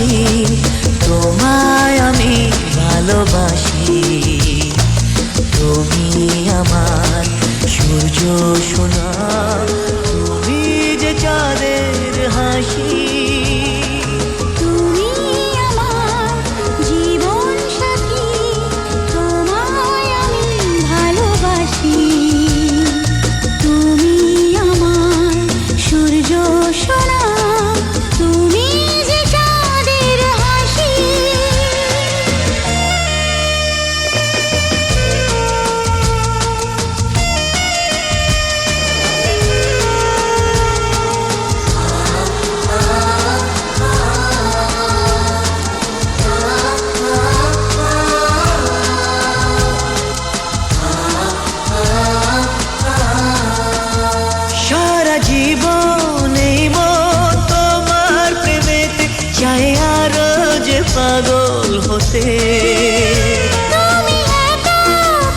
হাসি, তোমায় আমি ভালোবাসি। তুমি আমার সূর্য সোনা, তুমি যে চাঁদের হাসি। তুমি আমার জীবন সাথী, তোমায় আমি ভালোবাসি। তুমি আমার সূর্য সোনা, তুমি যে চাঁদের হাসি। সারা জীবন এই মন তোমার প্রেমেতে চাই আরো যে পাগল হতে। তুমি এত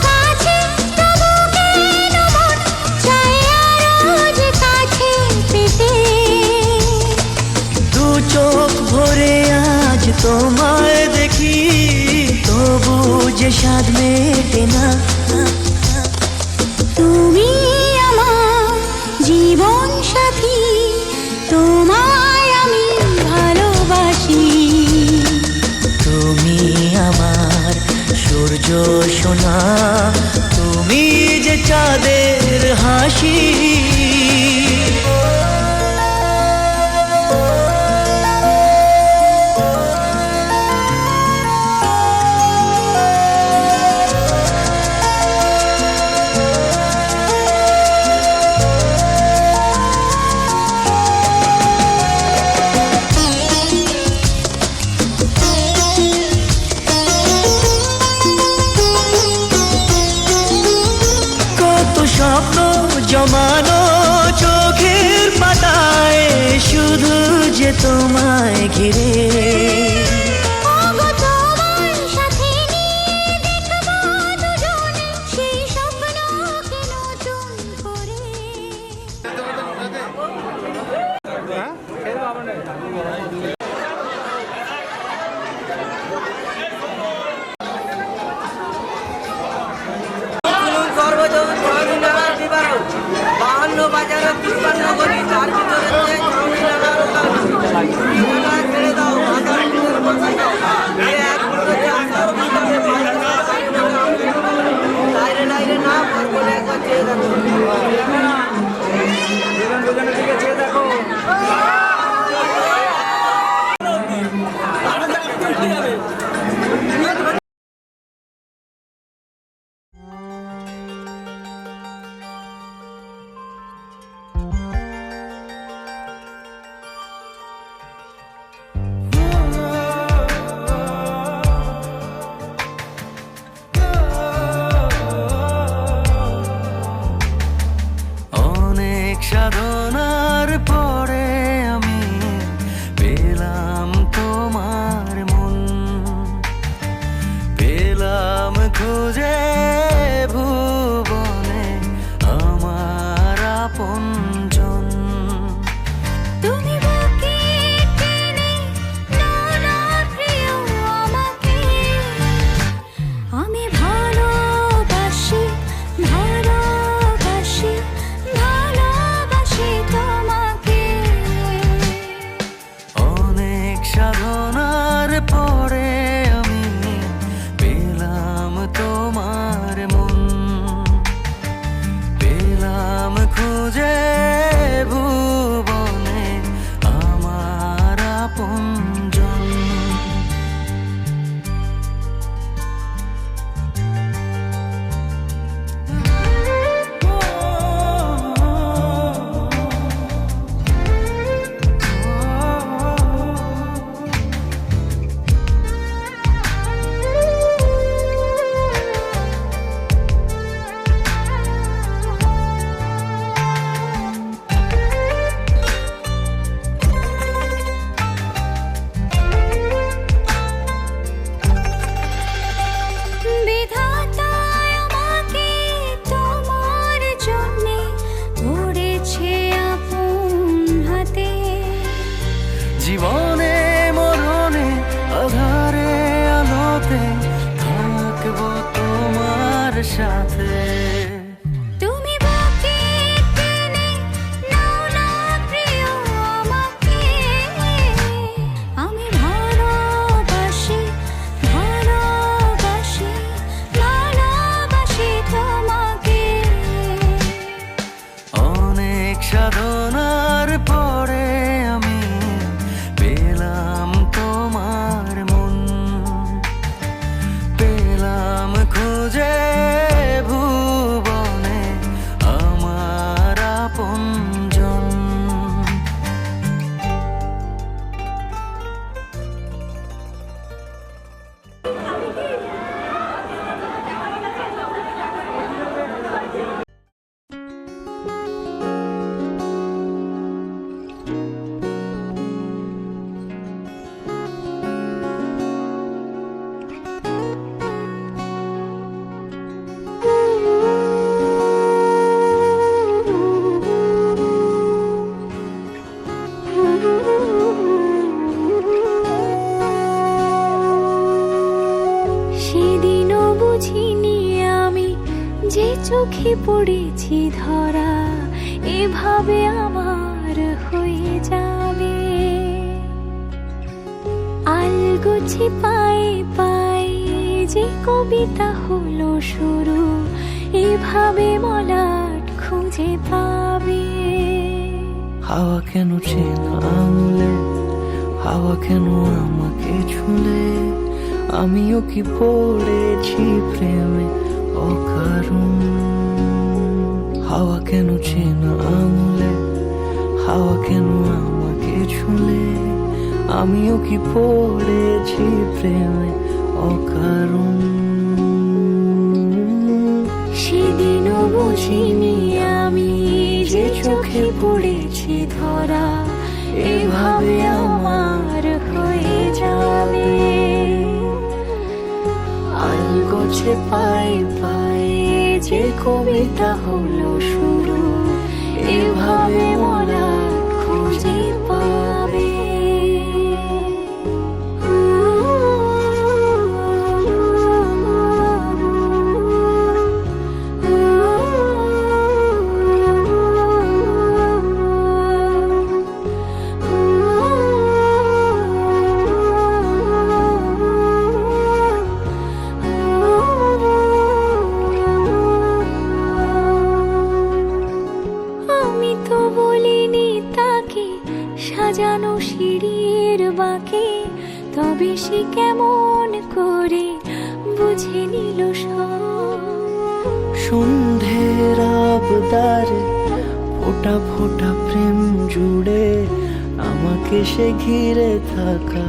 কাছে, তবু কেন মন চায় আরো যে কাছে পেতে। দু চোখ ভরে আজ তোমায় দেখি, তবু যে স্বাদ মেটে না। তুমি আমার জীবন সাথী, তোমায় আমি ভালোবাসি। তুমি আমার সূর্য সোনা, তুমি যে চাঁদের হাসি। কত স্বপ্ন জমানো চোখের পাতায়, শুধু যে তোমায় ঘিরে। ওগো তোমার সাথে নিয়ে দেখবো দুজনে সেই স্বপ্নকে নতুন করে। সর্বজন ছয়দিনার বিবরণ 52 বাজারে 53 গলি, তার ভিতরে যে ছয়দিনার ছেড়ে দাও আধার বসে দাও এক ফুটে আসার ভিতরে লাইরে লাইরে না বলে একবার চেয়ে দেখো দুজনের দিকে চেয়ে দেখো। অনেক সাধনার পরে আমি পেলাম তোমার মন, পেলাম খুঁজে ভুবনে আমার আপনজন। তুমি বুকে টেনে নাও না প্রিয় আমাকে, আমি ভালোবাসি ভালোবাসি ভালোবাসি তোমাকে। অনেক সাধনার পরে আমি পেলাম তোমার যে চোখে পড়েছি ধরা এভাবে আমার হয়ে যাবে। আলগোছে পায়ে পায়ে যে কবিতা হলো শুরু, এভাবে মলাট খুঁজে পাবে। হাওয়া কেন চেনা আঙুলে, হাওয়া কেন আমাকে ছুলে, আমিও কি পড়েছি প্রেমে অকারণ। হাওয়া কেন চেনা আঙুলে, হাওয়া কেন আমাকে ছুলে, আমিও কি পড়েছি প্রেমে অকারণ। সেদিনও বুঝিনি আমি যে চোখে পড়েছি ধরা এভাবে আমার হয়ে যাবে। আলগোছে পায়ে পায়ে যে কবিতা হলো শুরু, এভাবে মলা খুঁজে পাবে। আমি তো বলিনি তাকে সাজানো সিঁড়ির বাঁকে, তবে সে কেমন করে বুঝে নিল সব। সন্ধ্যের আবদারে ফোটা ফোটা প্রেম জুড়ে, আমাকে সে ঘিরে থাকা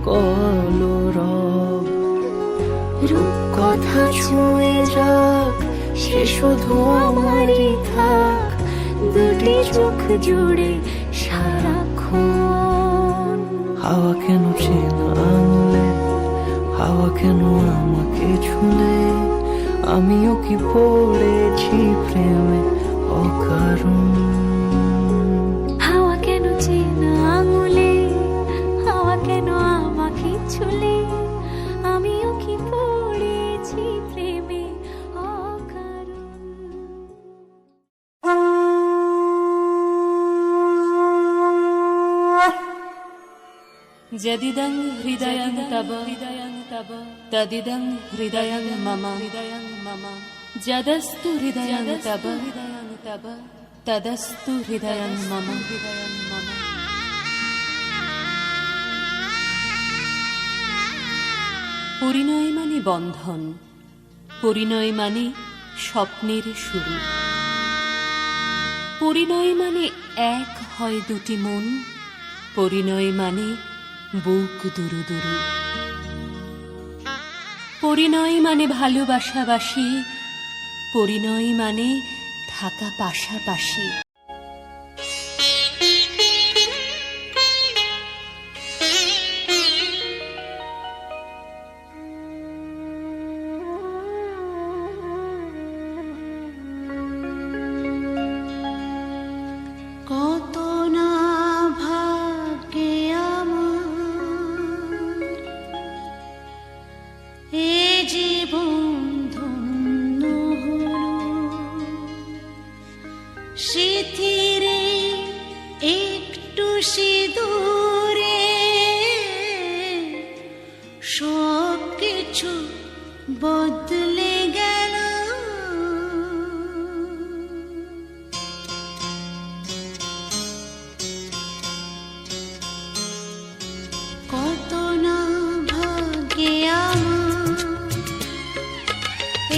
কলরব। রূপকথা ছুঁয়ে যাক সে শুধু আমারই থাক, দুটি চোখ জুড়ে সারাক্ষণ। হাওয়া কেন চেনা আঙুলে, হাওয়া কেন আমাকে ছুলে, আমিও কি পড়েছি প্রেমে অকারণ। হাওয়া কেন চেনা আঙুলে, হাওয়া কেন আমাকে ছুলে, আমিও কি পড়েছি প্রেমে অকারণ। যদিদং হৃদয়ং তব তদিদং হৃদয়ং মম যদস্তু হৃদয়ং তব তদস্তু হৃদয়ং মম। পরিণয় মানে বন্ধন, পরিণয় মানে স্বপ্নের শুরু, পরিণয় মানে এক হয় দুটি মন, পরিণয় মানে বুক দুরু দুরু, পরিণয় মানে ভালোবাসাবাসি, পরিণয় মানে থাকা পাশাপাশি। কত না ভাগ্যে আমার এ জীবন ধন্য হলো, স্মৃতিরে একটু সিঁদুরে সব কিছু বদলে গেল। কত না ভাগ্যে আমার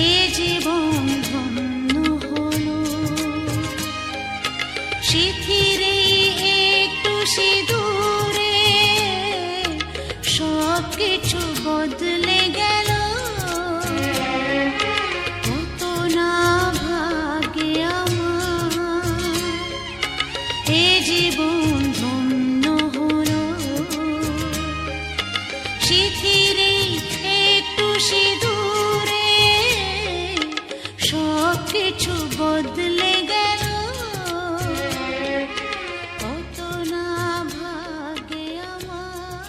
এ জীবন ধন্য হলো, স্মৃতিরে একটু সিঁদুরে সব কিছু বদলে গেল। কত না ভাগ্যে আমার এ জীবন ধন্য হলো, স্মৃতিরে একটু সিঁদুরে সব কিছু বদলে গেল। কত না ভাগ্যে আমার।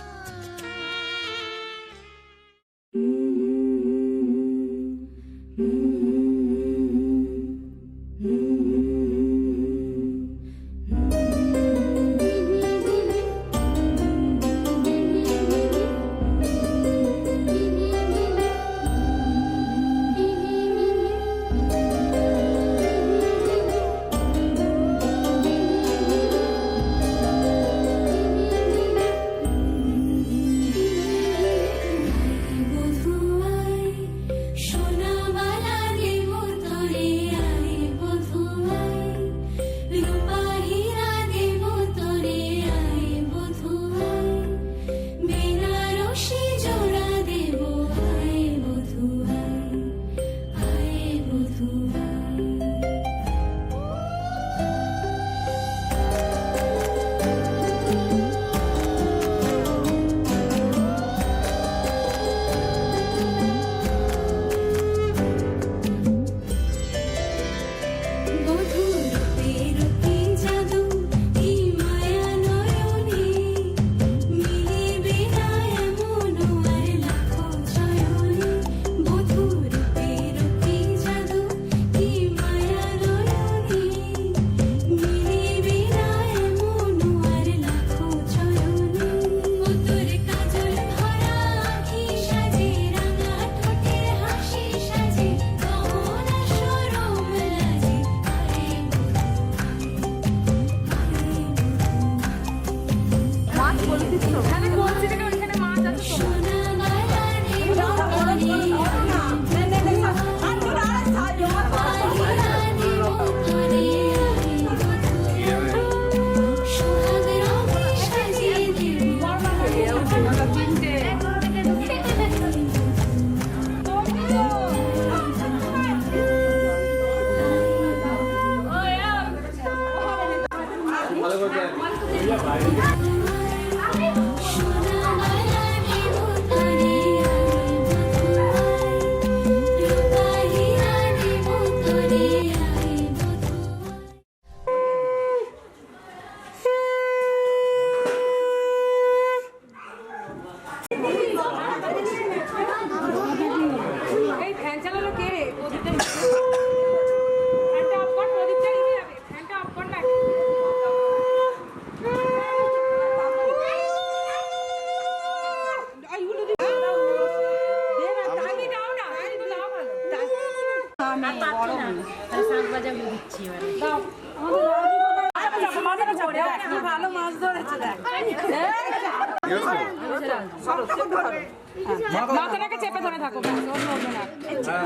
মাথাটাকে চেপে ধরে থাকো,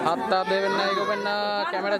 হাতটা দেবেন না, এগোবেন না, ক্যামেরা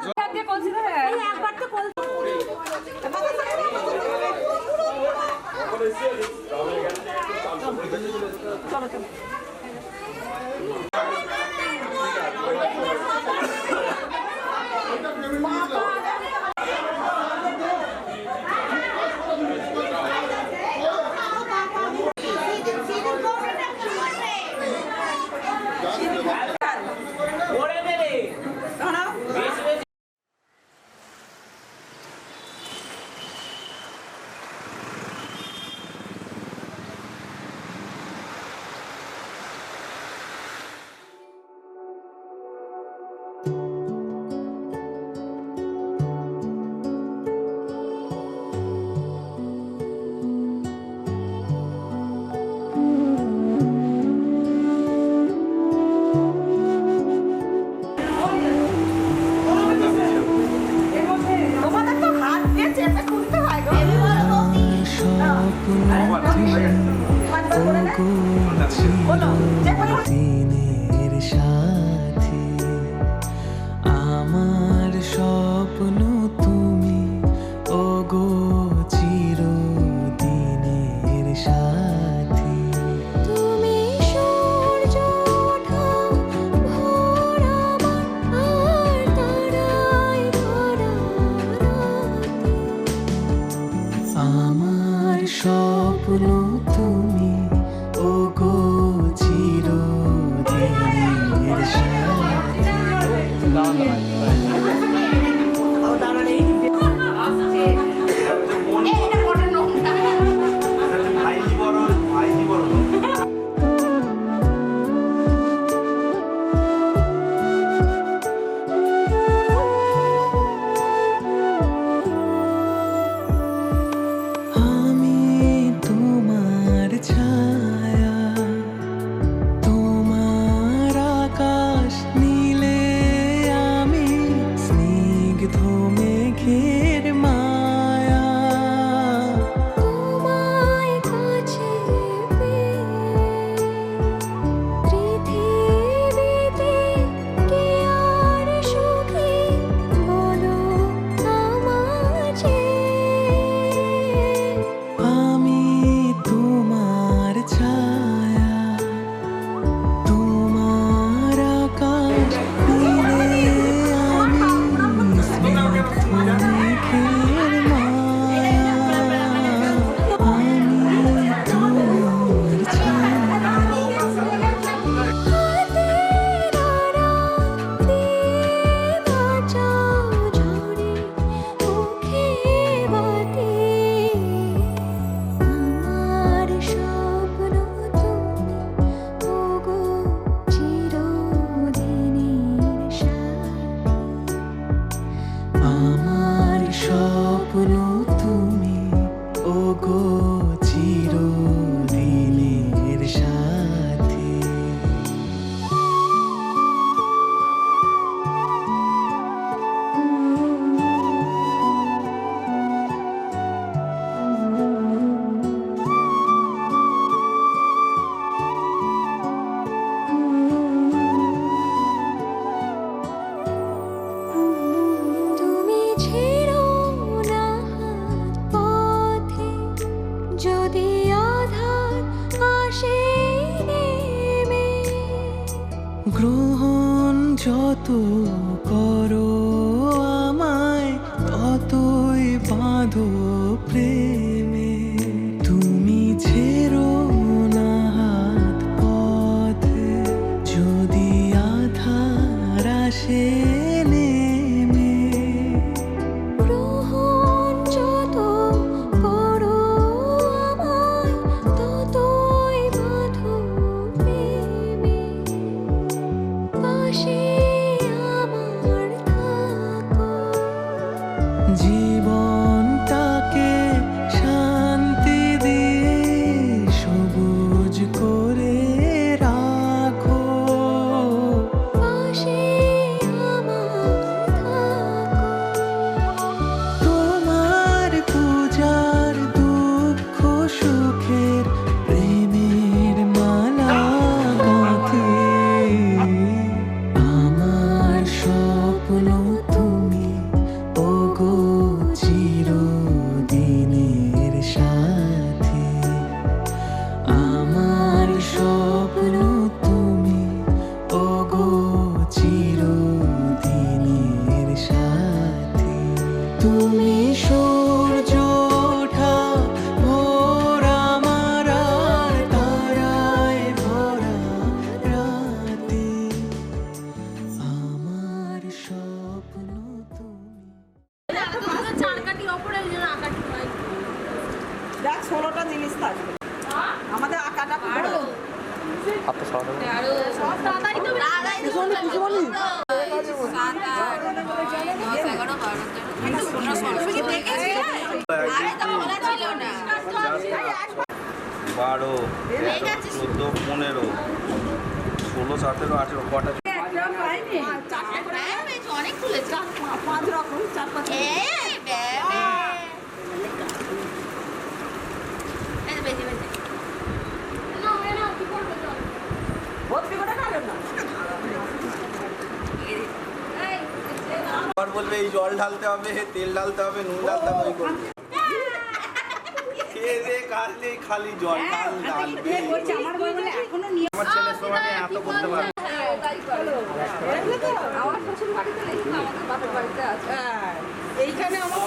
দিনের সাথী আমার স্বপ্ন তুমি, ওগো চিরদিনের সাথী। তুমি সূর্য ওঠা ভোর আমার, আর তারায় ভরা রাতে। আমার স্বপ্ন তুমি, ওগো চিরদিনের সাথী। আমি তোমার ছায়া, তোমার আকাশ নীলে আমি স্নিগ্ধ মেঘের মায়া। তোমায় কাছে পেয়ে পৃথিবীতে কে আর সুখী বলো আমাকে। আমি তোমার ছায়া, তোমার আকাশ নীলে আমি স্নিগ্ধ মেঘের মায়া। আমি তোমার ছায়া। হাতের আড়াল দিয়ে বাঁচাও ঝরে মুখে বাতি। আমার স্বপ্ন তুমি, ওগো চিরদিনের সাথী। আমার স্বপ্ন তুমি, ওগো চিরদিনের সাথী। তুমি ছেড়ো না হাত পথে, যদি আধার আসে নেমে। গ্রহণ যত করো আমায়, ততই বাঁধো প্রেমে। তুমি ছেড়ো না হাত পথে, যদি আধার আসে নেমে। গ্রহণ যত করো আমায়, ততই বাঁধো প্রেমে। পাশে আমার থাকো। জীবনটাকে হাতটা সরাতে হবে। বারো, 14, 15, 16, 17, 18 কটা আবার বলবে এই জল ঢালতে হবে, তেল ঢালতে হবে, নুন ঢালতে হবে, ওই করবে। খেয়ে দিয়ে কাজ নেই, খালি জল ঢালবে। আমার ছেলের সময় আমি এত করতে পারি। এইখানে আমার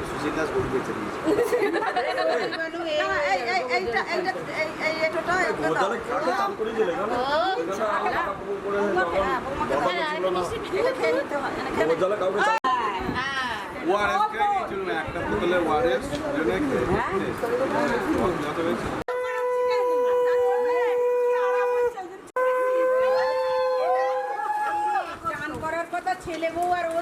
সুশীল দাস গরু বেঁচে একটা বোতলে ওয়ারেস করার কথা ছেলে বউ আর ও